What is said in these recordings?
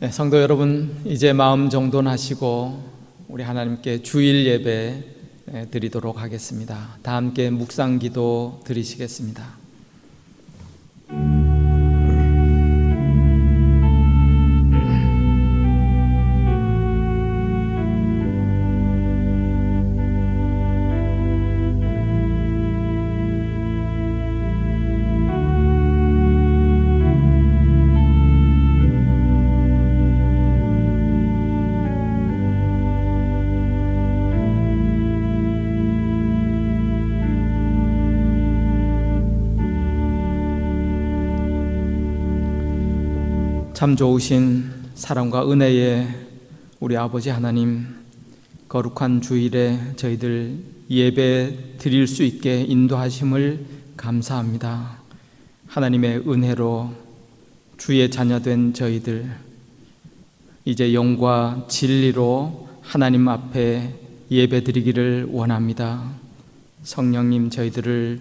네, 성도 여러분, 이제 마음 정돈하시고 우리 하나님께 주일 예배 드리도록 하겠습니다. 다 함께 묵상기도 드리시겠습니다. 참 좋으신 사랑과 은혜의 우리 아버지 하나님, 거룩한 주일에 저희들 예배 드릴 수 있게 인도하심을 감사합니다. 하나님의 은혜로 주의 자녀된 저희들 이제 영과 진리로 하나님 앞에 예배 드리기를 원합니다. 성령님, 저희들을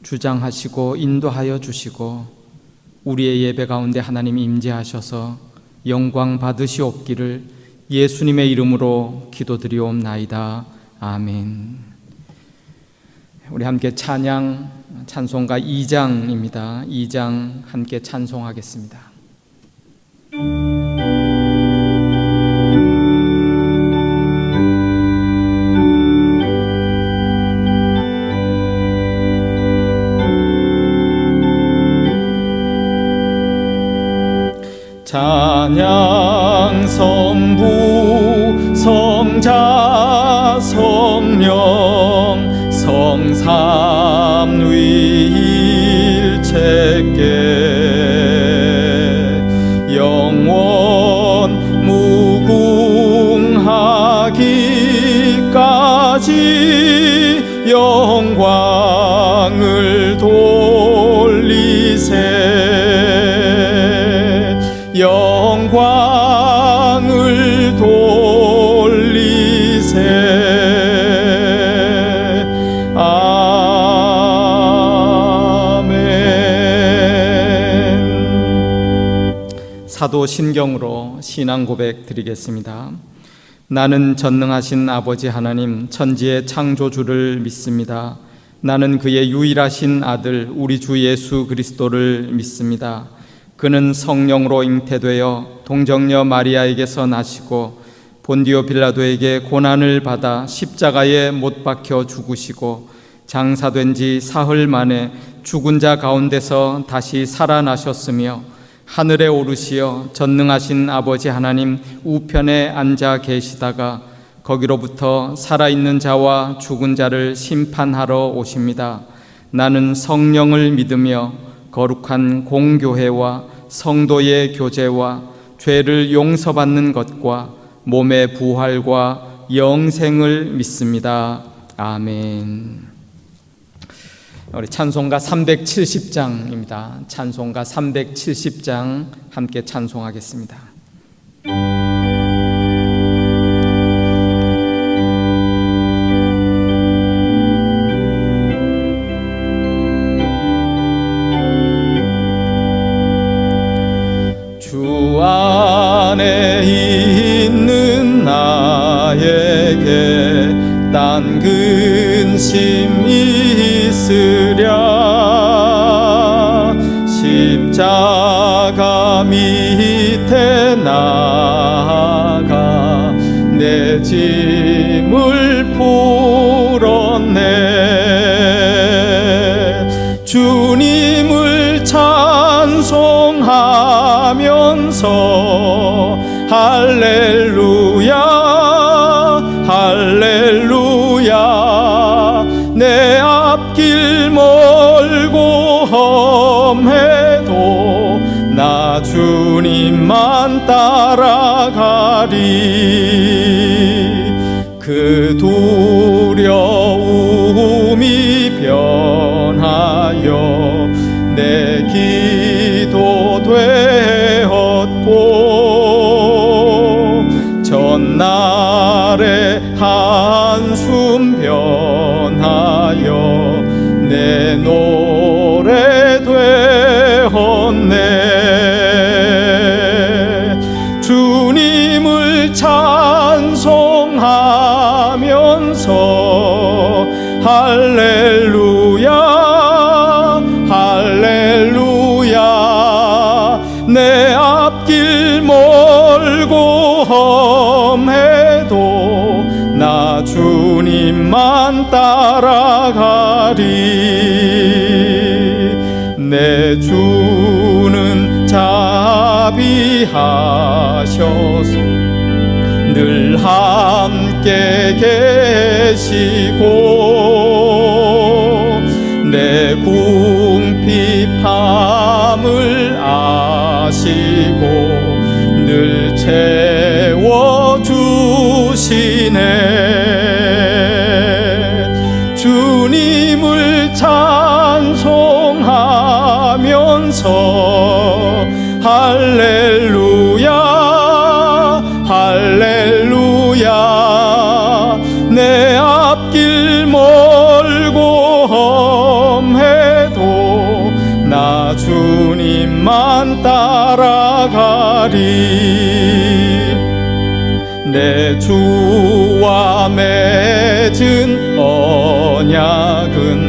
주장하시고 인도하여 주시고 우리의 예배 가운데 하나님 임재하셔서 영광 받으시옵기를 예수님의 이름으로 기도드리옵나이다. 아멘. 우리 함께 찬송가 2장입니다. 2장 함께 찬송하겠습니다. 찬양 성부 성자 성령 성삼위일체께 영원 무궁하기까지 영광을 돌리세. 영광을 돌리세. 아멘. 사도 신경으로 신앙 고백 드리겠습니다. 나는 전능하신 아버지 하나님 천지의 창조주를 믿습니다. 나는 그의 유일하신 아들 우리 주 예수 그리스도를 믿습니다. 그는 성령으로 잉태되어 동정녀 마리아에게서 나시고 본디오 빌라도에게 고난을 받아 십자가에 못 박혀 죽으시고 장사된 지 사흘 만에 죽은 자 가운데서 다시 살아나셨으며 하늘에 오르시어 전능하신 아버지 하나님 우편에 앉아 계시다가 거기로부터 살아있는 자와 죽은 자를 심판하러 오십니다. 나는 성령을 믿으며 거룩한 공교회와 성도의 교제와 죄를 용서받는 것과 몸의 부활과 영생을 믿습니다. 아멘. 우리 찬송가 370장입니다. 찬송가 370장 함께 찬송하겠습니다. 안에 있는 나에게 딴 근심이 있으랴. 십자가 밑에 나아가 내 짐을 풀었네. 주님을 찬송하면서 할렐루야 할렐루야. 내 앞길 멀고 험해도 나 주님만 따라가리. 그 두려움이 변하여 내 기도 되었고 전날의 한숨 변하여 내 노래 되었네. 주 하면서 할렐루야 할렐루야 내 앞길 멀고 험해도 나 주님만 따라가리 내 주는 자비하셔서 늘 함께 계시고 내 궁핍함을 아시고 늘 채워주시네 주님을 찬송하면서 할렐루야 할렐루야 내 앞길 멀고 험해도 나 주님만 따라가리 내 주와 맺은 언약은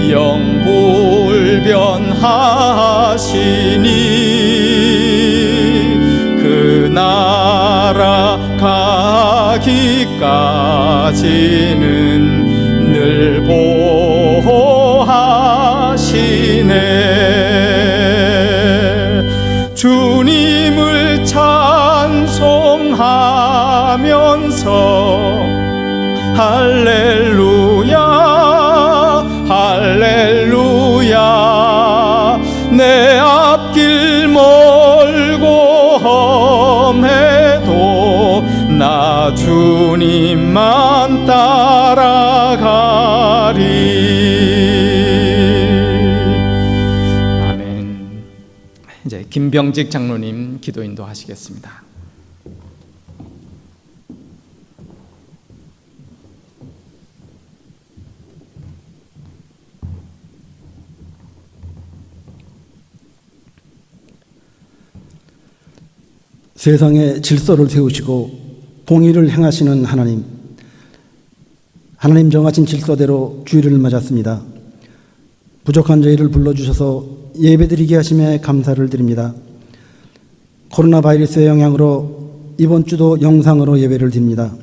영불변하시니 그 나라 가기까지는 늘 보호하시네 주님을 찬송하면서 할렐루야 할렐루야 내 앞길 멀고 험해도 나 주님만 따라가리 아멘. 이제 김병직 장로님 기도 인도하시겠습니다. 세상에 질서를 세우시고 공의를 행하시는 하나님, 하나님 정하신 질서대로 주일을 맞았습니다. 부족한 저희를 불러주셔서 예배드리게 하심에 감사를 드립니다. 코로나 바이러스의 영향으로 이번 주도 영상으로 예배를 드립니다.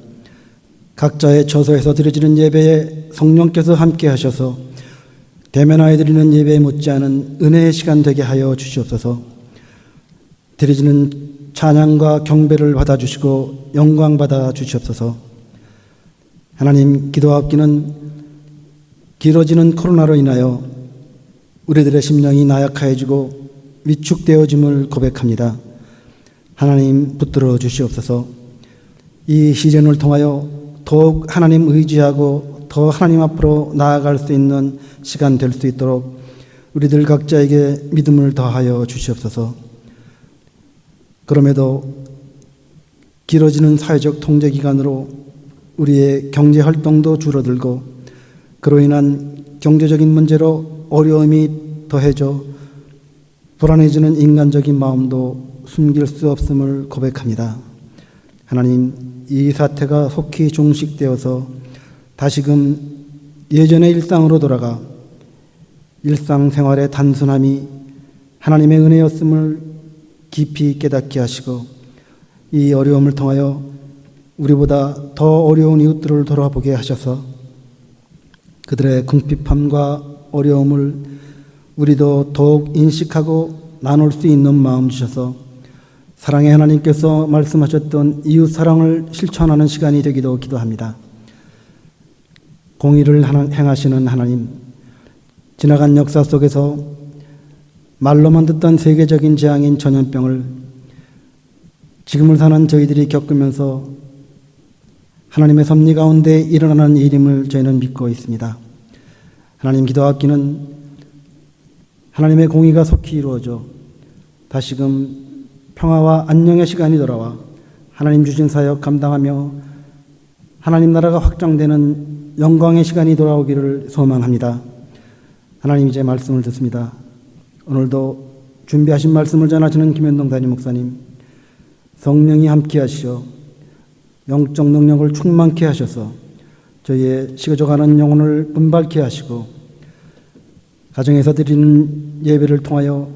각자의 처소에서 드려지는 예배에 성령께서 함께 하셔서 대면하여 드리는 예배에 못지않은 은혜의 시간 되게 하여 주시옵소서. 드려지는 찬양과 경배를 받아주시고 영광 받아주시옵소서. 하나님, 기도하옵기는 길어지는 코로나로 인하여 우리들의 심령이 나약해지고 위축되어짐을 고백합니다. 하나님, 붙들어 주시옵소서. 이 시련을 통하여 더욱 하나님 의지하고 더 하나님 앞으로 나아갈 수 있는 시간 될 수 있도록 우리들 각자에게 믿음을 더하여 주시옵소서. 그럼에도 길어지는 사회적 통제기간으로 우리의 경제활동도 줄어들고 그로 인한 경제적인 문제로 어려움이 더해져 불안해지는 인간적인 마음도 숨길 수 없음을 고백합니다. 하나님, 이 사태가 속히 종식되어서 다시금 예전의 일상으로 돌아가 일상생활의 단순함이 하나님의 은혜였음을 깊이 깨닫게 하시고 이 어려움을 통하여 우리보다 더 어려운 이웃들을 돌아보게 하셔서 그들의 궁핍함과 어려움을 우리도 더욱 인식하고 나눌 수 있는 마음 주셔서 사랑의 하나님께서 말씀하셨던 이웃 사랑을 실천하는 시간이 되기도 기도합니다. 공의를 행하시는 하나님, 지나간 역사 속에서 말로만 듣던 세계적인 재앙인 전염병을 지금을 사는 저희들이 겪으면서 하나님의 섭리 가운데 일어나는 일임을 저희는 믿고 있습니다. 하나님, 기도하옵기는 하나님의 공의가 속히 이루어져 다시금 평화와 안녕의 시간이 돌아와 하나님 주신 사역 감당하며 하나님 나라가 확장되는 영광의 시간이 돌아오기를 소망합니다. 하나님, 이제 말씀을 듣습니다. 오늘도 준비하신 말씀을 전하시는 김현동 담임 목사님, 성령이 함께 하시어 영적 능력을 충만케 하셔서 저희의 식어져가는 영혼을 분발케 하시고 가정에서 드리는 예배를 통하여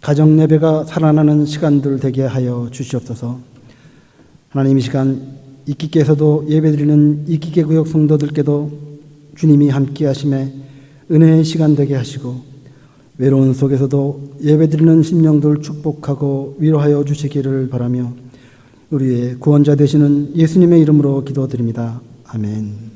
가정 예배가 살아나는 시간들 되게 하여 주시옵소서. 하나님, 이 시간 이기께서도 예배드리는 이기계 구역 성도들께도 주님이 함께 하심에 은혜의 시간 되게 하시고 외로운 속에서도 예배드리는 심령들 축복하고 위로하여 주시기를 바라며 우리의 구원자 되시는 예수님의 이름으로 기도드립니다. 아멘.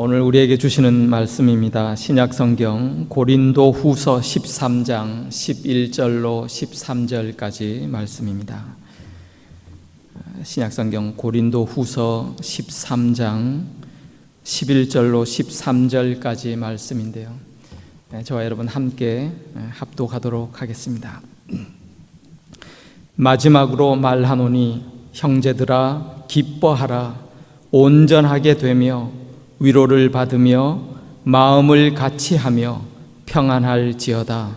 오늘 우리에게 주시는 말씀입니다. 신약성경 고린도후서 13장 11절로 13절까지 말씀입니다. 신약성경 고린도후서 13장 11절로 13절까지 말씀인데요. 저와 여러분 함께 합독하도록 하겠습니다. 마지막으로 말하노니 형제들아 기뻐하라. 온전하게 되며 위로를 받으며 마음을 같이하며 평안할지어다.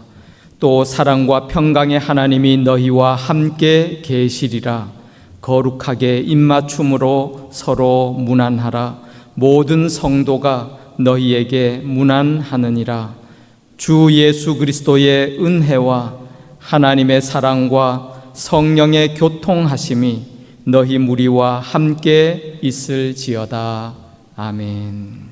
또 사랑과 평강의 하나님이 너희와 함께 계시리라. 거룩하게 입맞춤으로 서로 문안하라. 모든 성도가 너희에게 문안하느니라. 주 예수 그리스도의 은혜와 하나님의 사랑과 성령의 교통하심이 너희 무리와 함께 있을지어다. 아멘.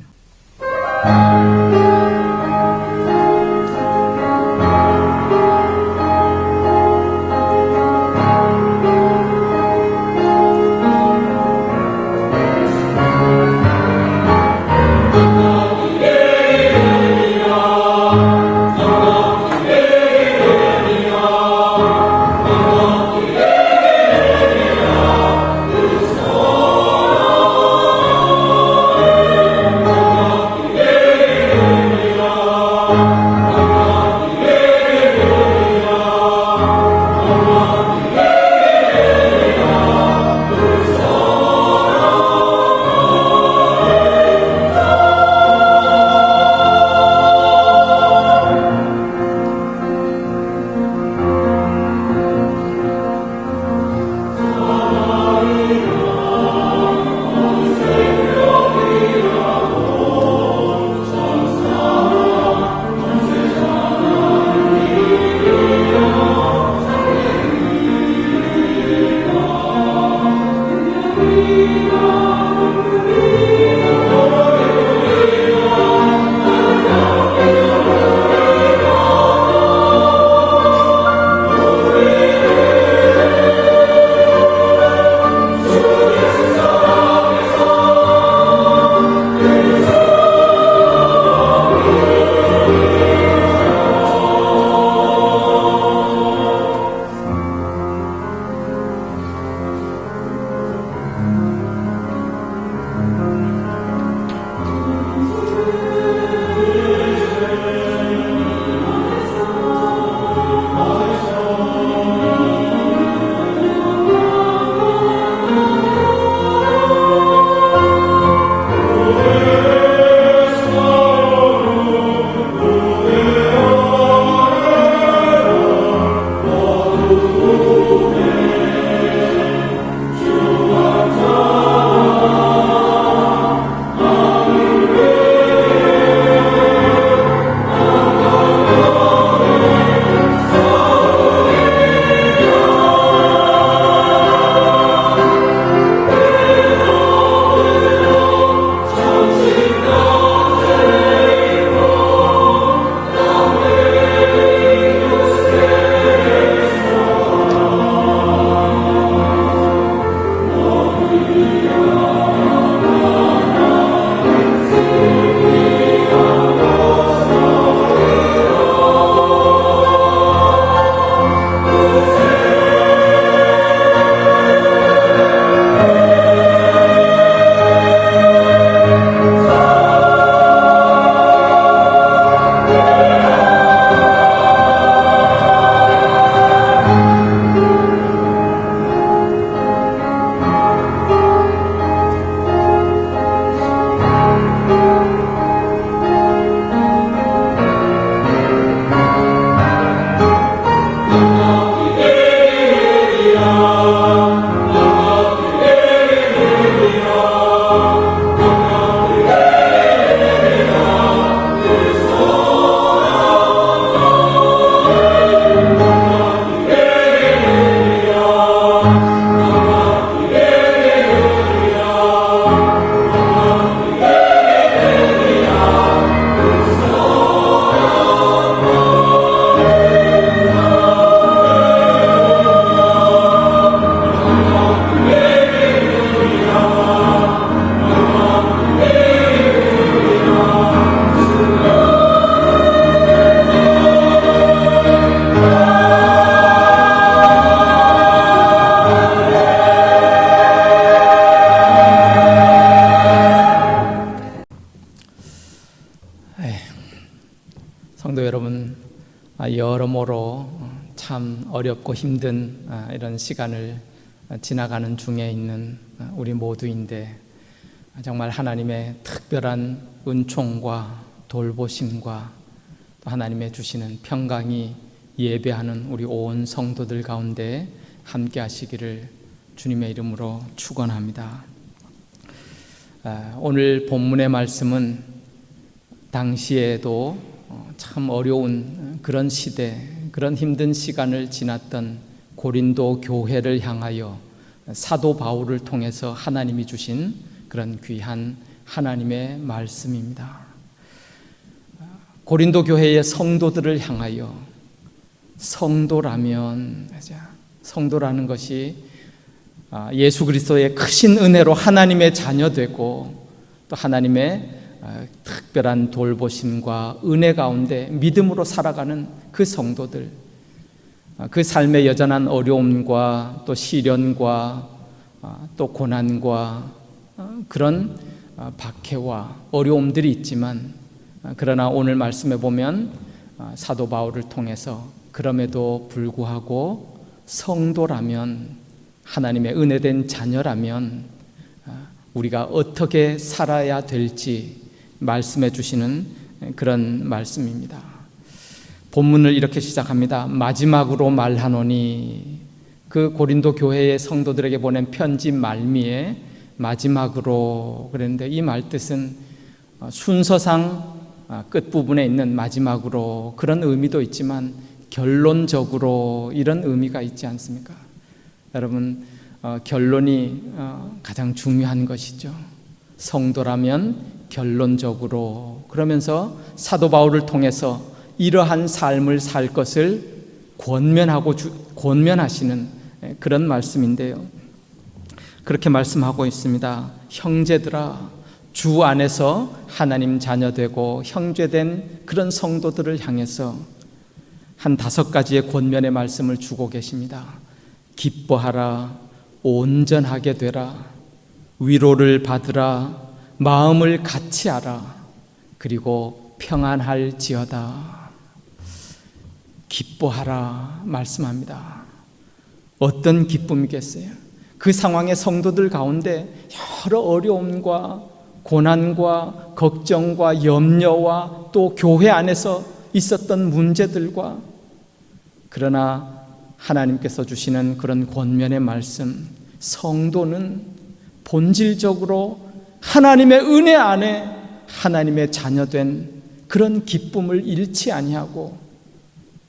여러모로 참 어렵고 힘든 이런 시간을 지나가는 중에 있는 우리 모두인데, 정말 하나님의 특별한 은총과 돌보심과 또 하나님의 주시는 평강이 예배하는 우리 온 성도들 가운데 함께 하시기를 주님의 이름으로 축원합니다. 오늘 본문의 말씀은 당시에도 참 어려운 그런 시대, 그런 힘든 시간을 지났던 고린도 교회를 향하여 사도 바울을 통해서 하나님이 주신 그런 귀한 하나님의 말씀입니다. 고린도 교회의 성도들을 향하여, 성도라는 것이 예수 그리스도의 크신 은혜로 하나님의 자녀되고 또 하나님의 특별한 돌보심과 은혜 가운데 믿음으로 살아가는 그 성도들, 그 삶의 여전한 어려움과 또 시련과 또 고난과 그런 박해와 어려움들이 있지만, 그러나 오늘 말씀에 보면 사도 바울을 통해서 그럼에도 불구하고 성도라면, 하나님의 은혜된 자녀라면 우리가 어떻게 살아야 될지 말씀해 주시는 그런 말씀입니다. 본문을 이렇게 시작합니다. 마지막으로 말하노니, 그 고린도 교회의 성도들에게 보낸 편지 말미에 마지막으로 그랬는데, 이 말뜻은 순서상 끝부분에 있는 마지막으로 그런 의미도 있지만 결론적으로 이런 의미가 있지 않습니까? 여러분, 결론이 가장 중요한 것이죠. 성도라면 결론적으로, 그러면서 사도 바울을 통해서 이러한 삶을 살 것을 권면하시는 그런 말씀인데요, 그렇게 말씀하고 있습니다. 형제들아, 주 안에서 하나님 자녀되고 형제된 그런 성도들을 향해서 한 5가지의 권면의 말씀을 주고 계십니다. 기뻐하라, 온전하게 되라, 위로를 받으라, 마음을 같이하라, 그리고 평안할지어다. 기뻐하라 말씀합니다. 어떤 기쁨이겠어요? 그 상황의 성도들 가운데 여러 어려움과 고난과 걱정과 염려와 또 교회 안에서 있었던 문제들과, 그러나 하나님께서 주시는 그런 권면의 말씀, 성도는 본질적으로 하나님의 은혜 안에 하나님의 자녀된 그런 기쁨을 잃지 아니하고,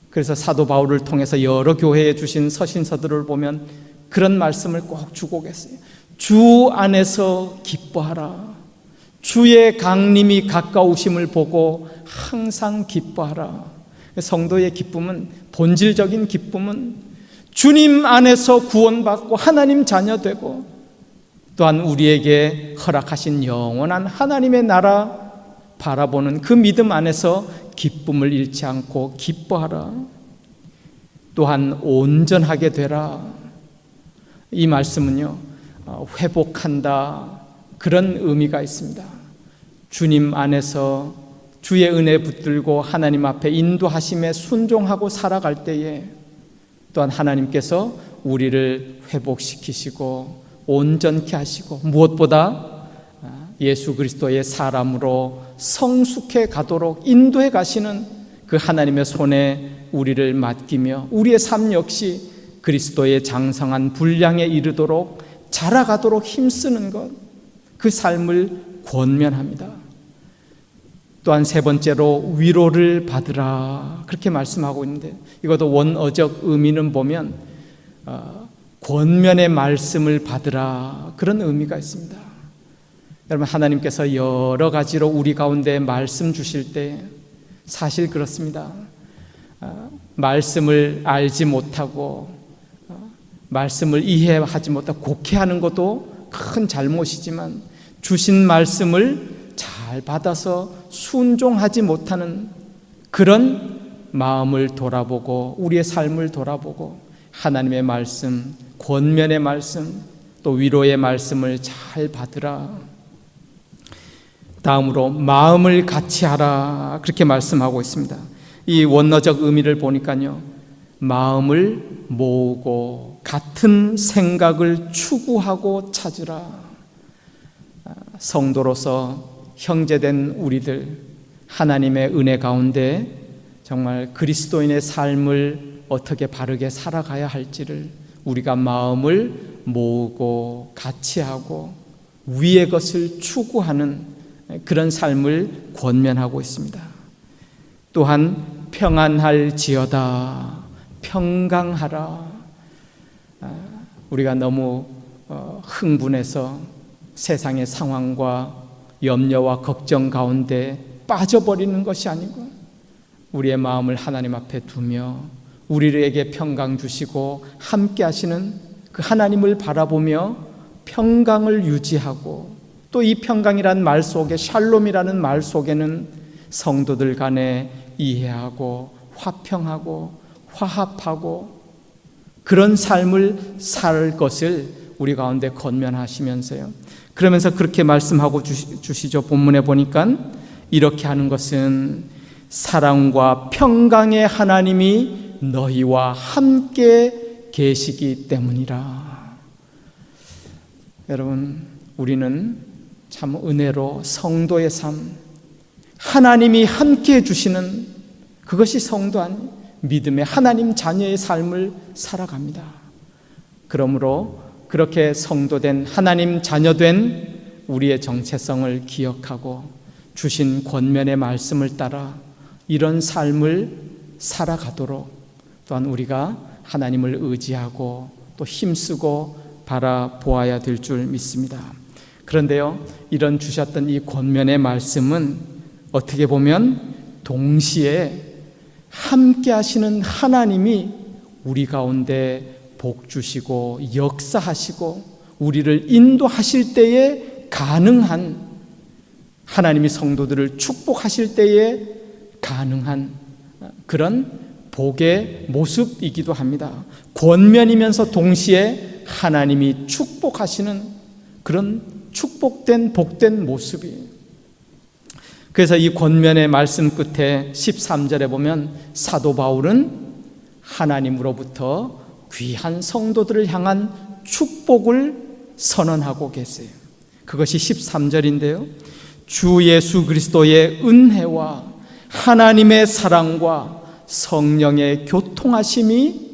그래서 사도 바울을 통해서 여러 교회에 주신 서신서들을 보면 그런 말씀을 꼭 주고 계세요. 주 안에서 기뻐하라. 주의 강림이 가까우심을 보고 항상 기뻐하라. 성도의 기쁨은, 본질적인 기쁨은 주님 안에서 구원받고 하나님 자녀되고, 또한 우리에게 허락하신 영원한 하나님의 나라 바라보는 그 믿음 안에서 기쁨을 잃지 않고 기뻐하라. 또한 온전하게 되라. 이 말씀은요, 회복한다, 그런 의미가 있습니다. 주님 안에서 주의 은혜 붙들고 하나님 앞에 인도하심에 순종하고 살아갈 때에 또한 하나님께서 우리를 회복시키시고 온전케 하시고, 무엇보다 예수 그리스도의 사람으로 성숙해 가도록 인도해 가시는 그 하나님의 손에 우리를 맡기며 우리의 삶 역시 그리스도의 장성한 분량에 이르도록 자라가도록 힘쓰는 것, 그 삶을 권면합니다. 또한 3번째로 위로를 받으라, 그렇게 말씀하고 있는데, 이것도 원어적 의미는 보면 권면의 말씀을 받으라, 그런 의미가 있습니다. 여러분, 하나님께서 여러 가지로 우리 가운데 말씀 주실 때 사실 그렇습니다. 말씀을 알지 못하고 말씀을 이해하지 못하고 곡해하는 것도 큰 잘못이지만, 주신 말씀을 잘 받아서 순종하지 못하는 그런 마음을 돌아보고 우리의 삶을 돌아보고 하나님의 말씀, 권면의 말씀, 또 위로의 말씀을 잘 받으라. 다음으로 마음을 같이 하라, 그렇게 말씀하고 있습니다. 이 원어적 의미를 보니까요, 마음을 모으고 같은 생각을 추구하고 찾으라. 성도로서 형제된 우리들, 하나님의 은혜 가운데 정말 그리스도인의 삶을 어떻게 바르게 살아가야 할지를 우리가 마음을 모으고 같이 하고 위의 것을 추구하는 그런 삶을 권면하고 있습니다. 또한 평안할지어다, 평강하라. 우리가 너무 흥분해서 세상의 상황과 염려와 걱정 가운데 빠져버리는 것이 아니고 우리의 마음을 하나님 앞에 두며 우리에게 평강 주시고 함께 하시는 그 하나님을 바라보며 평강을 유지하고, 또 이 평강이란 말 속에, 샬롬이라는 말 속에는 성도들 간에 이해하고 화평하고 화합하고 그런 삶을 살 것을 우리 가운데 권면하시면서요, 그러면서 그렇게 말씀하고 주시죠. 본문에 보니까 이렇게 하는 것은 사랑과 평강의 하나님이 너희와 함께 계시기 때문이라. 여러분, 우리는 참 은혜로 성도의 삶, 하나님이 함께 해주시는 그것이 성도 아닌 믿음의 하나님 자녀의 삶을 살아갑니다. 그러므로 그렇게 성도된 하나님 자녀된 우리의 정체성을 기억하고 주신 권면의 말씀을 따라 이런 삶을 살아가도록 또한 우리가 하나님을 의지하고 또 힘쓰고 바라보아야 될 줄 믿습니다. 그런데요, 이런 주셨던 이 권면의 말씀은 어떻게 보면 동시에 함께 하시는 하나님이 우리 가운데 복 주시고 역사하시고 우리를 인도하실 때에 가능한, 하나님이 성도들을 축복하실 때에 가능한 그런 복의 모습이기도 합니다. 권면이면서 동시에 하나님이 축복하시는 그런 축복된 복된 모습이. 그래서 이 권면의 말씀 끝에 13절에 보면 사도 바울은 하나님으로부터 귀한 성도들을 향한 축복을 선언하고 계세요. 그것이 13절인데요. 주 예수 그리스도의 은혜와 하나님의 사랑과 성령의 교통하심이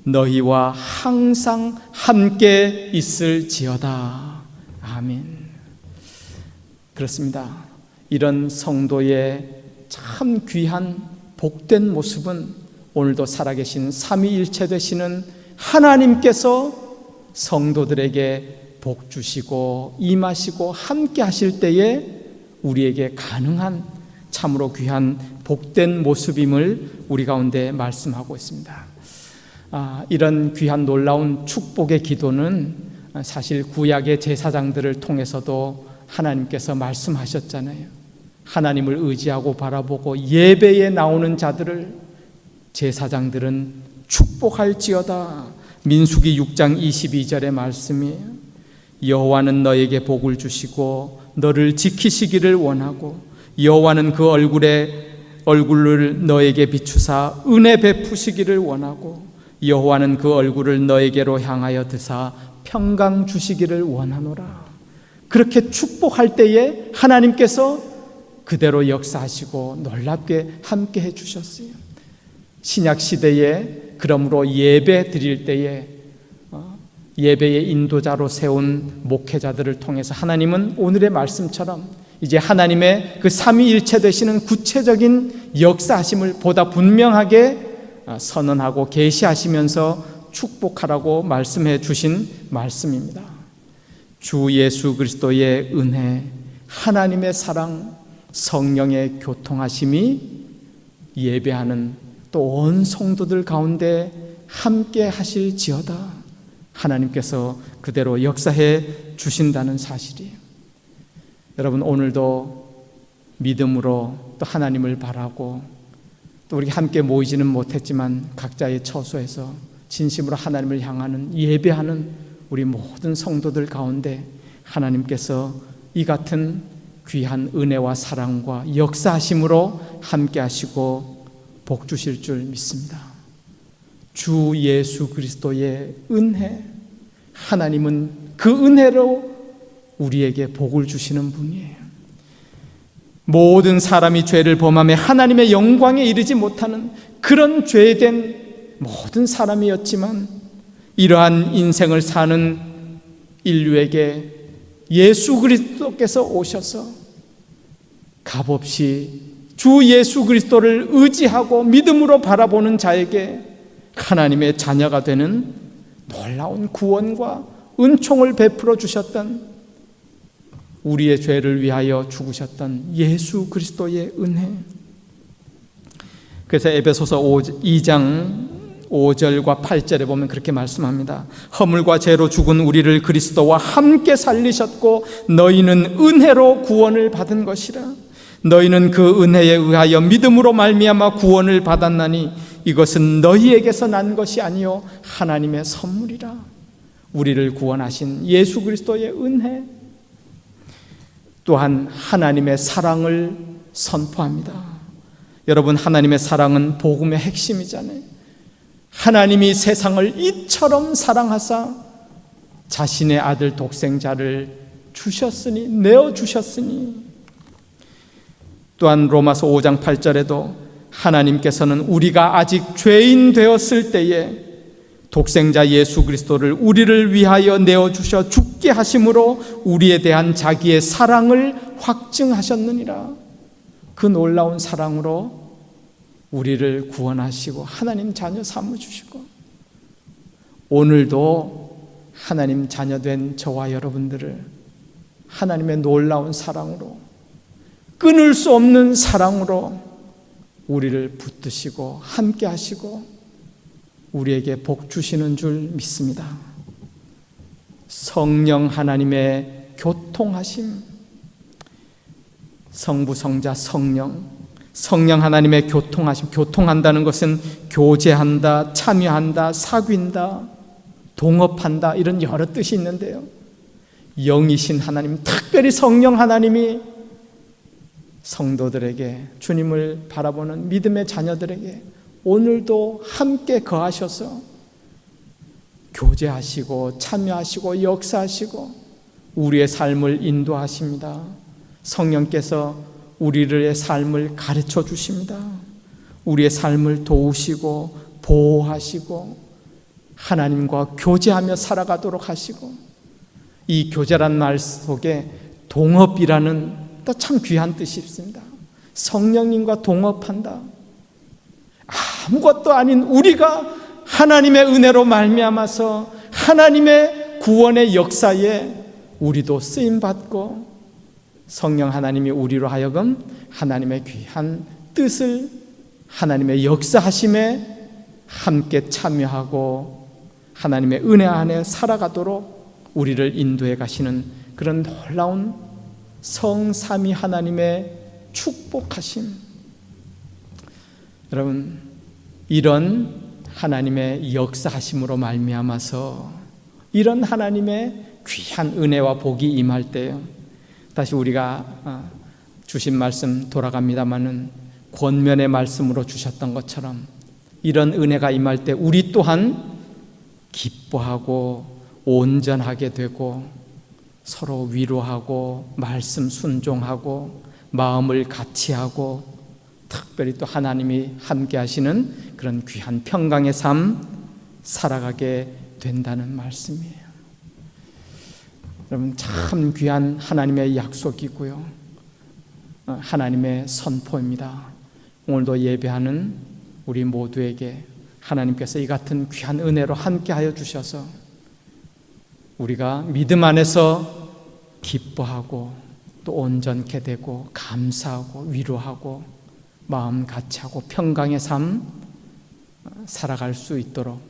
너희와 항상 함께 있을지어다. 아멘. 그렇습니다. 이런 성도의 참 귀한 복된 모습은 오늘도 살아계신 삼위일체 되시는 하나님께서 성도들에게 복 주시고 임하시고 함께 하실 때에 우리에게 가능한 참으로 귀한 복된 모습임을 우리 가운데 말씀하고 있습니다. 이런 귀한 놀라운 축복의 기도는 사실 구약의 제사장들을 통해서도 하나님께서 말씀하셨잖아요. 하나님을 의지하고 바라보고 예배에 나오는 자들을 제사장들은 축복할지어다. 민수기 6장 22절의 말씀이에요. 여호와는 너에게 복을 주시고 너를 지키시기를 원하고 여호와는 그 얼굴을 너에게 비추사 은혜 베푸시기를 원하고 여호와는 그 얼굴을 너에게로 향하여 드사 평강 주시기를 원하노라. 그렇게 축복할 때에 하나님께서 그대로 역사하시고 놀랍게 함께 해주셨어요. 신약 시대에 그러므로 예배 드릴 때에 예배의 인도자로 세운 목회자들을 통해서 하나님은 오늘의 말씀처럼 이제 하나님의 그 삼위일체 되시는 구체적인 역사하심을 보다 분명하게 선언하고 계시하시면서 축복하라고 말씀해 주신 말씀입니다. 주 예수 그리스도의 은혜, 하나님의 사랑, 성령의 교통하심이 예배하는 또 온 성도들 가운데 함께 하실지어다. 하나님께서 그대로 역사해 주신다는 사실이에요. 여러분, 오늘도 믿음으로 또 하나님을 바라고 또 우리 함께 모이지는 못했지만 각자의 처소에서 진심으로 하나님을 향하는 예배하는 우리 모든 성도들 가운데 하나님께서 이 같은 귀한 은혜와 사랑과 역사하심으로 함께 하시고 복 주실 줄 믿습니다. 주 예수 그리스도의 은혜, 하나님은 그 은혜로 우리에게 복을 주시는 분이에요. 모든 사람이 죄를 범하며 하나님의 영광에 이르지 못하는 그런 죄된 모든 사람이었지만, 이러한 인생을 사는 인류에게 예수 그리스도께서 오셔서 값없이 주 예수 그리스도를 의지하고 믿음으로 바라보는 자에게 하나님의 자녀가 되는 놀라운 구원과 은총을 베풀어 주셨던, 우리의 죄를 위하여 죽으셨던 예수 그리스도의 은혜. 그래서 에베소서 2장 5절과 8절에 보면 그렇게 말씀합니다. 허물과 죄로 죽은 우리를 그리스도와 함께 살리셨고 너희는 은혜로 구원을 받은 것이라. 너희는 그 은혜에 의하여 믿음으로 말미암아 구원을 받았나니 이것은 너희에게서 난 것이 아니요 하나님의 선물이라. 우리를 구원하신 예수 그리스도의 은혜, 또한 하나님의 사랑을 선포합니다. 여러분, 하나님의 사랑은 복음의 핵심이잖아요. 하나님이 세상을 이처럼 사랑하사 자신의 아들 독생자를 주셨으니, 내어주셨으니. 또한 로마서 5장 8절에도 하나님께서는 우리가 아직 죄인 되었을 때에 독생자 예수 그리스도를 우리를 위하여 내어주셔 죽게 하심으로 우리에 대한 자기의 사랑을 확증하셨느니라. 그 놀라운 사랑으로 우리를 구원하시고 하나님 자녀 삼아주시고, 오늘도 하나님 자녀된 저와 여러분들을 하나님의 놀라운 사랑으로, 끊을 수 없는 사랑으로 우리를 붙드시고 함께 하시고 우리에게 복 주시는 줄 믿습니다. 성령 하나님의 교통하심, 성부, 성자, 성령 하나님의 교통하심. 교통한다는 것은 교제한다, 참여한다, 사귄다, 동업한다, 이런 여러 뜻이 있는데요, 영이신 하나님, 특별히 성령 하나님이 성도들에게, 주님을 바라보는 믿음의 자녀들에게 오늘도 함께 거하셔서 교제하시고 참여하시고 역사하시고 우리의 삶을 인도하십니다. 성령께서 우리의 삶을 가르쳐 주십니다. 우리의 삶을 도우시고 보호하시고 하나님과 교제하며 살아가도록 하시고, 이 교제란 말 속에 동업이라는 또 참 귀한 뜻이 있습니다. 성령님과 동업한다. 아무것도 아닌 우리가 하나님의 은혜로 말미암아서 하나님의 구원의 역사에 우리도 쓰임받고, 성령 하나님이 우리로 하여금 하나님의 귀한 뜻을, 하나님의 역사하심에 함께 참여하고 하나님의 은혜 안에 살아가도록 우리를 인도해 가시는 그런 놀라운 성삼위 하나님의 축복하심. 여러분, 이런 하나님의 역사하심으로 말미암아서 이런 하나님의 귀한 은혜와 복이 임할 때요, 다시 우리가 주신 말씀 돌아갑니다마는 권면의 말씀으로 주셨던 것처럼 이런 은혜가 임할 때 우리 또한 기뻐하고 온전하게 되고 서로 위로하고 말씀 순종하고 마음을 같이 하고, 특별히 또 하나님이 함께 하시는 그런 귀한 평강의 삶 살아가게 된다는 말씀이에요. 여러분, 참 귀한 하나님의 약속이고요, 하나님의 선포입니다. 오늘도 예배하는 우리 모두에게 하나님께서 이 같은 귀한 은혜로 함께하여 주셔서 우리가 믿음 안에서 기뻐하고 또 온전케 되고 감사하고 위로하고 마음 같이 하고 평강의 삶 살아갈 수 있도록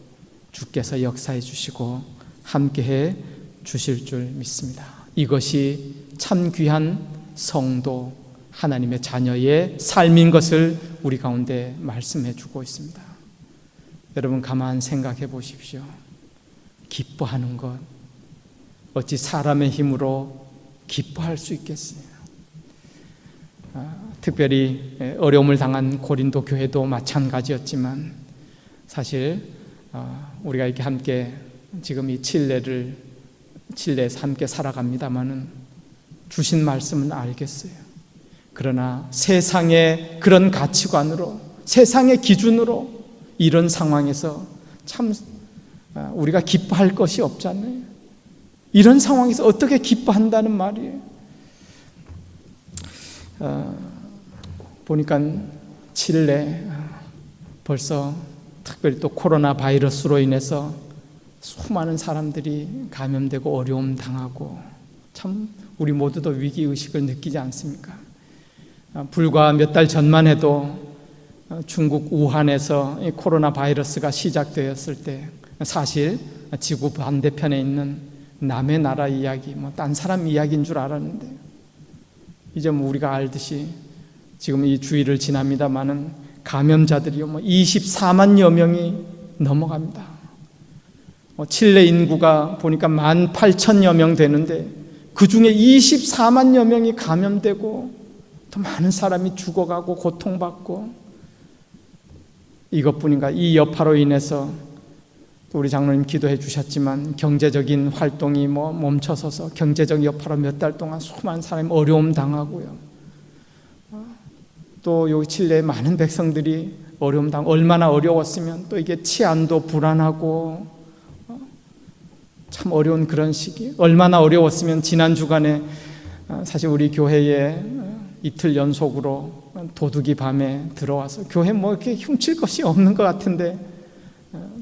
주께서 역사해 주시고 함께해 주실 줄 믿습니다. 이것이 참 귀한 성도, 하나님의 자녀의 삶인 것을 우리 가운데 말씀해 주고 있습니다. 여러분, 가만 생각해 보십시오. 기뻐하는 것, 어찌 사람의 힘으로 기뻐할 수 있겠어요? 특별히 어려움을 당한 고린도 교회도 마찬가지였지만 사실 우리가 이렇게 함께 지금 이 칠레에서 함께 살아갑니다마는 주신 말씀은 알겠어요. 그러나 세상의 그런 가치관으로, 세상의 기준으로 이런 상황에서 참 우리가 기뻐할 것이 없잖아요. 이런 상황에서 어떻게 기뻐한다는 말이에요. 보니까 칠레 벌써 특별히 또 코로나 바이러스로 인해서 수많은 사람들이 감염되고 어려움 당하고 참 우리 모두도 위기의식을 느끼지 않습니까? 불과 몇 달 전만 해도 중국 우한에서 코로나 바이러스가 시작되었을 때 사실 지구 반대편에 있는 남의 나라 이야기, 딴 사람 이야기인 줄 알았는데 이제 우리가 알듯이 지금 이 주일을 지납니다마는 감염자들이요 24만여 명이 넘어갑니다. 칠레 인구가 보니까 18,000여 명 되는데 그 중에 24만여 명이 감염되고 또 많은 사람이 죽어가고 고통받고 이것뿐인가 이 여파로 인해서 우리 장로님 기도해 주셨지만 경제적인 활동이 멈춰서서 경제적 여파로 몇 달 동안 수많은 사람이 어려움 당하고요. 또 여기 칠레의 많은 백성들이 어려움 당하고 얼마나 어려웠으면 또 이게 치안도 불안하고 참 어려운 그런 시기. 얼마나 어려웠으면 지난 주간에 사실 우리 교회에 이틀 연속으로 도둑이 밤에 들어와서 교회 이렇게 훔칠 것이 없는 것 같은데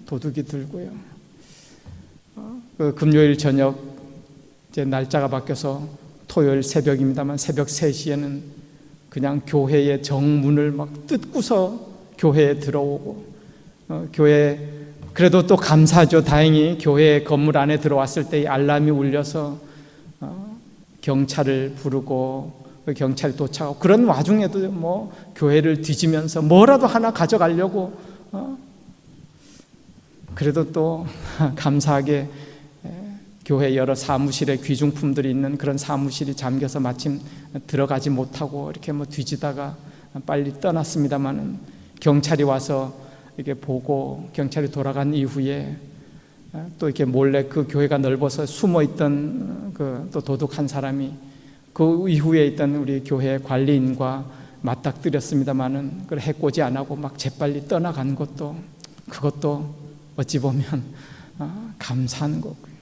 도둑이 들고요. 그 금요일 저녁 이제 날짜가 바뀌어서 토요일 새벽입니다만 새벽 3시에는 그냥 교회의 정문을 막 뜯고서 교회에 들어오고 교회 그래도 또 감사하죠. 다행히 교회 건물 안에 들어왔을 때 알람이 울려서 경찰을 부르고 경찰이 도착하고 그런 와중에도 교회를 뒤지면서 뭐라도 하나 가져가려고 그래도 또 감사하게 교회 여러 사무실에 귀중품들이 있는 그런 사무실이 잠겨서 마침 들어가지 못하고 이렇게 뒤지다가 빨리 떠났습니다만은 경찰이 와서 이렇게 보고 경찰이 돌아간 이후에 또 이렇게 몰래 그 교회가 넓어서 숨어 있던 그 또 도둑 한 사람이 그 이후에 있던 우리 교회 관리인과 맞닥뜨렸습니다만은 그걸 해코지 안 하고 막 재빨리 떠나간 것도 그것도 어찌 보면 감사한 거고요.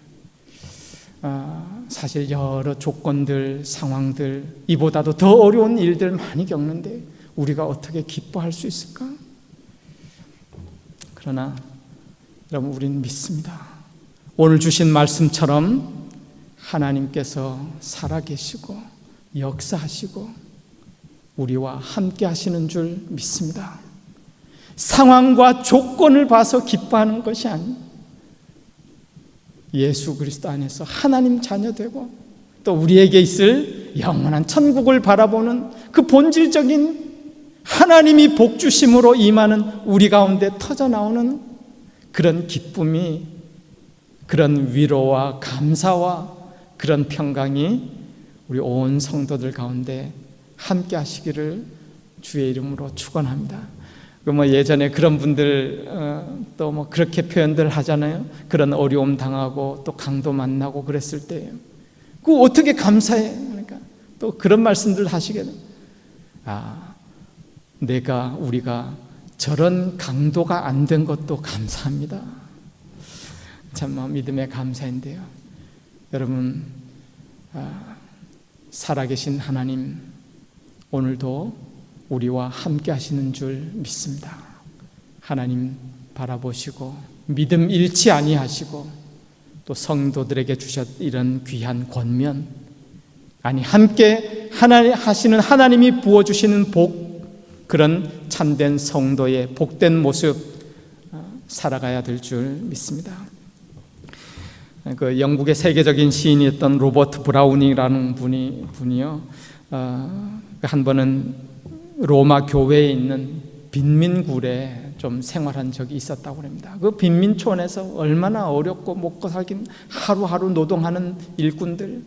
사실 여러 조건들, 상황들 이보다도 더 어려운 일들 많이 겪는데 우리가 어떻게 기뻐할 수 있을까? 그러나 여러분 우리는 믿습니다. 오늘 주신 말씀처럼 하나님께서 살아계시고 역사하시고 우리와 함께 하시는 줄 믿습니다. 상황과 조건을 봐서 기뻐하는 것이 아니에요. 예수 그리스도 안에서 하나님 자녀 되고 또 우리에게 있을 영원한 천국을 바라보는 그 본질적인 하나님이 복 주심으로 임하는 우리 가운데 터져나오는 그런 기쁨이, 그런 위로와 감사와 그런 평강이 우리 온 성도들 가운데 함께 하시기를 주의 이름으로 축원합니다. 예전에 그런 분들 또 그렇게 표현들 하잖아요. 그런 어려움 당하고 또 강도 만나고 그랬을 때 그 어떻게 감사해? 그러니까 또 그런 말씀들 하시게 돼요. 우리가 저런 강도가 안 된 것도 감사합니다. 참 믿음의 감사인데요. 여러분 살아계신 하나님 오늘도 우리와 함께 하시는 줄 믿습니다. 하나님 바라보시고 믿음 잃지 아니하시고 또 성도들에게 주셨 이런 귀한 권면 함께 하시는 하나님이 부어주시는 복, 그런 참된 성도의 복된 모습 살아가야 될 줄 믿습니다. 그 영국의 세계적인 시인이었던 로버트 브라우닝이라는 분이요. 한 번은 로마 교회에 있는 빈민굴에 좀 생활한 적이 있었다고 합니다. 그 빈민촌에서 얼마나 어렵고 먹고 살긴 하루하루 노동하는 일꾼들,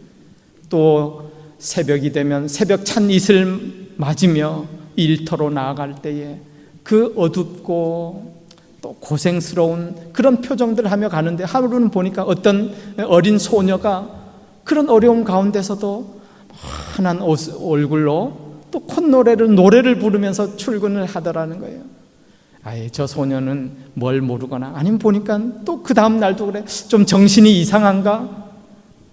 또 새벽이 되면 새벽 찬 이슬 맞으며 일터로 나아갈 때에 그 어둡고 또 고생스러운 그런 표정들을 하며 가는데, 하루는 보니까 어떤 어린 소녀가 그런 어려움 가운데서도 환한 얼굴로 또 노래를 부르면서 출근을 하더라는 거예요. 아예 저 소녀는 뭘 모르거나, 아니면 보니까 또 그 다음 날도 그래, 좀 정신이 이상한가?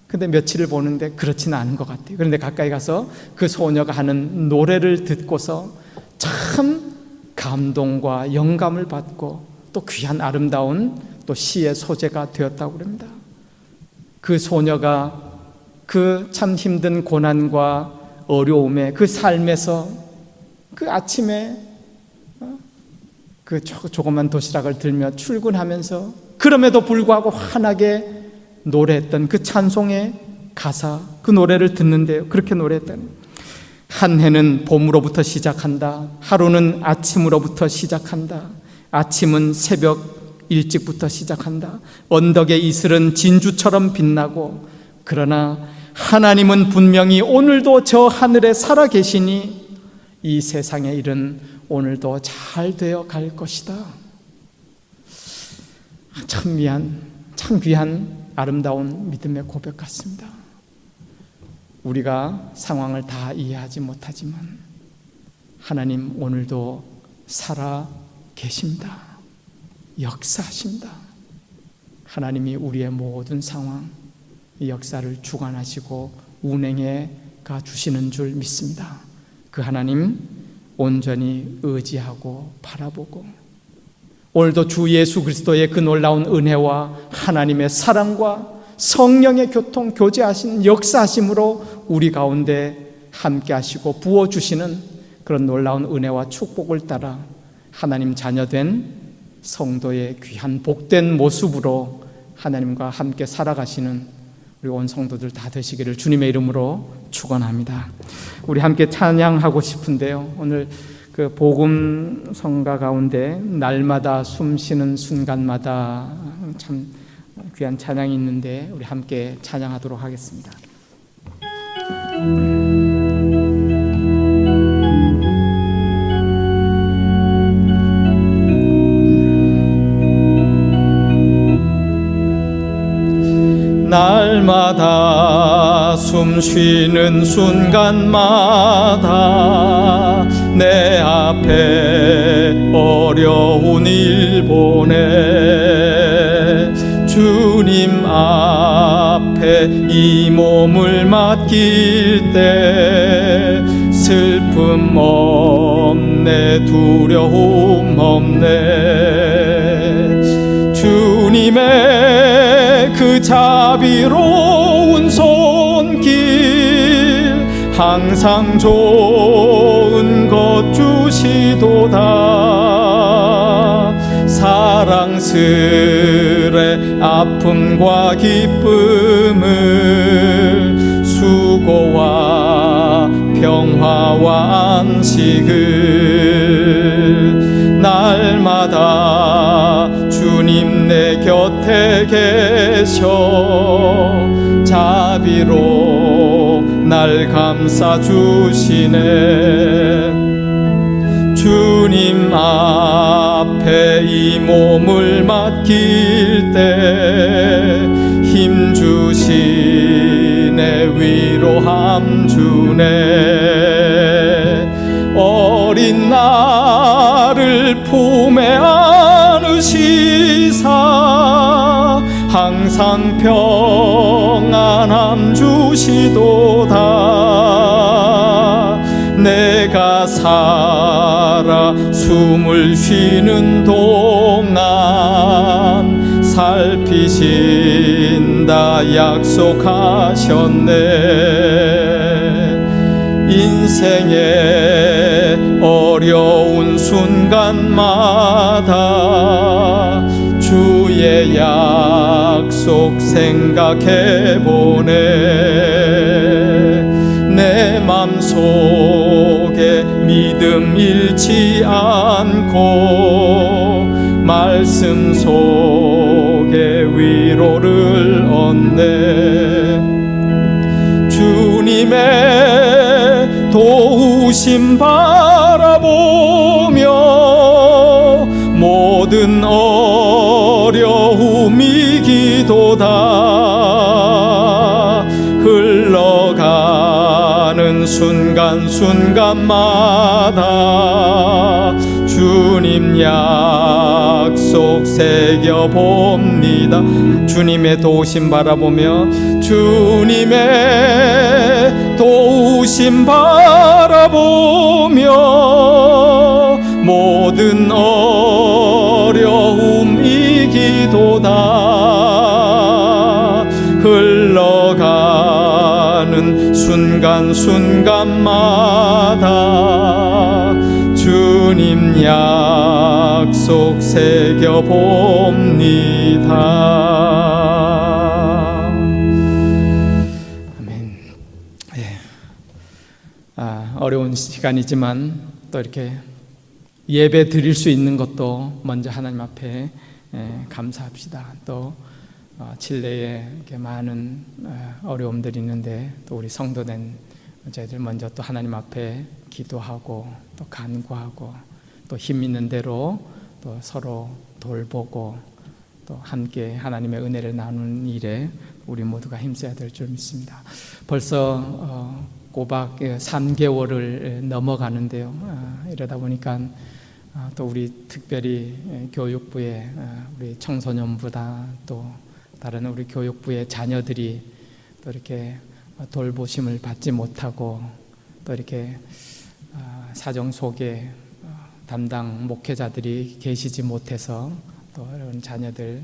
근데 며칠을 보는데 그렇지는 않은 것 같아요. 그런데 가까이 가서 그 소녀가 하는 노래를 듣고서 참 감동과 영감을 받고 또 귀한 아름다운 또 시의 소재가 되었다고 합니다. 그 소녀가 그 참 힘든 고난과 어려움의 그 삶에서 그 아침에 그 조그만 도시락을 들며 출근하면서 그럼에도 불구하고 환하게 노래했던 그 찬송의 가사, 그 노래를 듣는데요, 그렇게 노래했다는, 한 해는 봄으로부터 시작한다. 하루는 아침으로부터 시작한다. 아침은 새벽 일찍부터 시작한다. 언덕의 이슬은 진주처럼 빛나고, 그러나 하나님은 분명히 오늘도 저 하늘에 살아 계시니 이 세상의 일은 오늘도 잘 되어 갈 것이다. 참 귀한 아름다운 믿음의 고백 같습니다. 우리가 상황을 다 이해하지 못하지만 하나님 오늘도 살아 계십니다. 역사하십니다. 하나님이 우리의 모든 상황, 이 역사를 주관하시고 운행해 가 주시는 줄 믿습니다. 그 하나님 온전히 의지하고 바라보고, 오늘도 주 예수 그리스도의 그 놀라운 은혜와 하나님의 사랑과 성령의 교제하신 역사하심으로 우리 가운데 함께 하시고 부어주시는 그런 놀라운 은혜와 축복을 따라 하나님 자녀된 성도의 귀한 복된 모습으로 하나님과 함께 살아가시는 우리 온 성도들 다 되시기를 주님의 이름으로 축원합니다. 우리 함께 찬양하고 싶은데요, 오늘 그 복음 성가 가운데 날마다 숨쉬는 순간마다 참 귀한 찬양이 있는데 우리 함께 찬양하도록 하겠습니다. 날마다 숨쉬는 순간마다 내 앞에 어려운 일 보내 주님 앞에 이 몸을 맡길 때 슬픔 없네, 두려움 없네. 주님의 그 자비로운 손길 항상 좋은 것 주시도다. 사랑스레 아픔과 기쁨을, 수고와 평화와 안식을 날마다 주님 내 곁에 계셔 자비로 날 감싸주시네. 주님 앞에 이 몸을 맡길 때 힘주시네, 위로함 주네. 어린 나를 품에 안으시사 항상 평안함 주시도다. 내가 살아 숨을 쉬는 동안 살피신다 약속하셨네. 인생의 어려운 순간마다 주의 약속 생각해보네. 내 맘속에 믿음 잃지 않고 말씀 속에 위로를 얻네. 주님의 도우심 바라보며 모든 어려움이 기도다. 흘러가는 순간순간마다 주님 약속 새겨봅니다. 주님의 도우심 바라보며 주님의 도우심 바라보며 모든 어려움 이기도다. 흘러가는 순간순간마다 주님 약속 새겨봅니다. 아멘. 예. 어려운 시간이지만 또 이렇게 예배 드릴 수 있는 것도 먼저 하나님 앞에 감사합시다. 또 칠레에 이렇게 많은 어려움들이 있는데 또 우리 성도된 저희들 먼저 또 하나님 앞에 기도하고 또 간구하고 또 힘 있는 대로 또 서로 돌보고 또 함께 하나님의 은혜를 나누는 일에 우리 모두가 힘써야 될 줄 믿습니다. 벌써 꼬박 3개월을 넘어가는데요. 이러다 보니까 또 우리 특별히 교육부의 우리 청소년부다 또 다른 우리 교육부의 자녀들이 또 이렇게 돌보심을 받지 못하고 또 이렇게 사정 속에 담당 목회자들이 계시지 못해서 또 이런 자녀들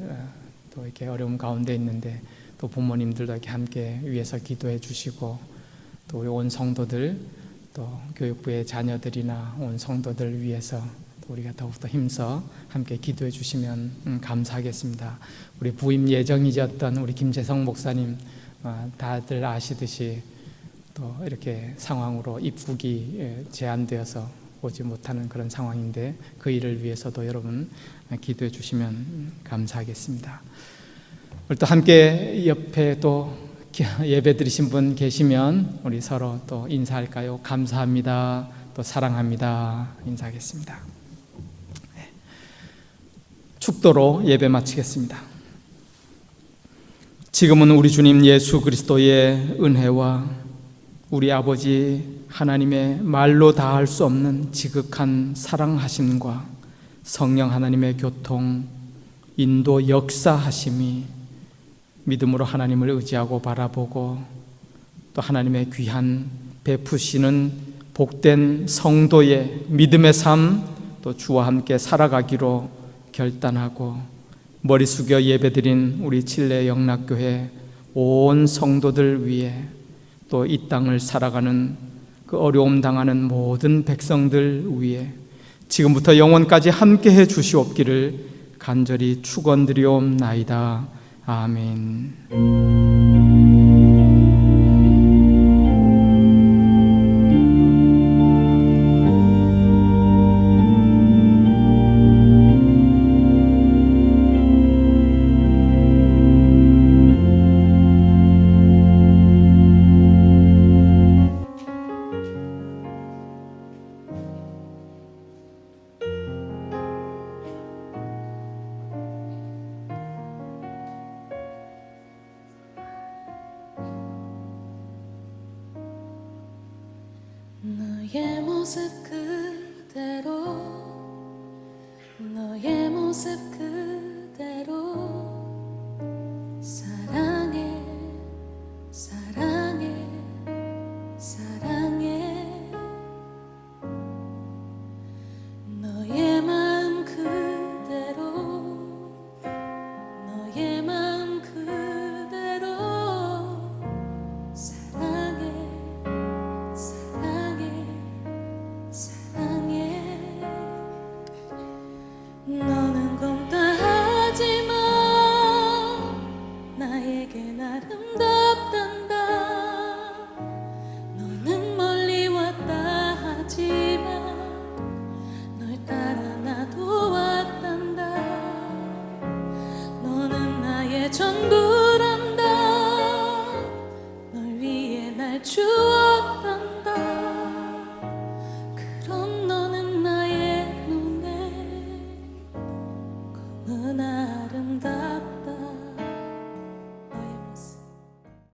또 이렇게 어려움 가운데 있는데 또 부모님들도 이렇게 함께 위해서 기도해 주시고 또 우리 온 성도들 또 교육부의 자녀들이나 온 성도들 위해서 우리가 더욱더 힘써 함께 기도해 주시면 감사하겠습니다. 우리 부임 예정이었던 우리 김재성 목사님 다들 아시듯이 또 이렇게 상황으로 입국이 제한되어서 오지 못하는 그런 상황인데 그 일을 위해서도 여러분 기도해 주시면 감사하겠습니다. 오늘 또 함께 옆에 또 예배 드리신 분 계시면 우리 서로 또 인사할까요? 감사합니다. 또 사랑합니다. 인사하겠습니다. 축도로 예배 마치겠습니다. 지금은 우리 주님 예수 그리스도의 은혜와 우리 아버지 하나님의 말로 다할 수 없는 지극한 사랑하심과 성령 하나님의 교통, 인도 역사하심이 믿음으로 하나님을 의지하고 바라보고 또 하나님의 귀한 베푸시는 복된 성도의 믿음의 삶 또 주와 함께 살아가기로 결단하고 머리 숙여 예배드린 우리 칠레 영락교회 온 성도들 위해 또 이 땅을 살아가는 그 어려움 당하는 모든 백성들 위해 지금부터 영원까지 함께해 주시옵기를 간절히 축원드리옵나이다. 아멘. 너의 모습 그대로 너의 모습 그대로 사랑해 사랑해 사랑해 너의 마음 그대로 너의 마음 그대로 사랑해 사랑해 사랑해 너는 공따하지만 나에겐 아름답단다 너는 멀리 왔다 하지만 널 따라 나도 왔단다 너는 나의 전부란다 널 위해 날 주었단다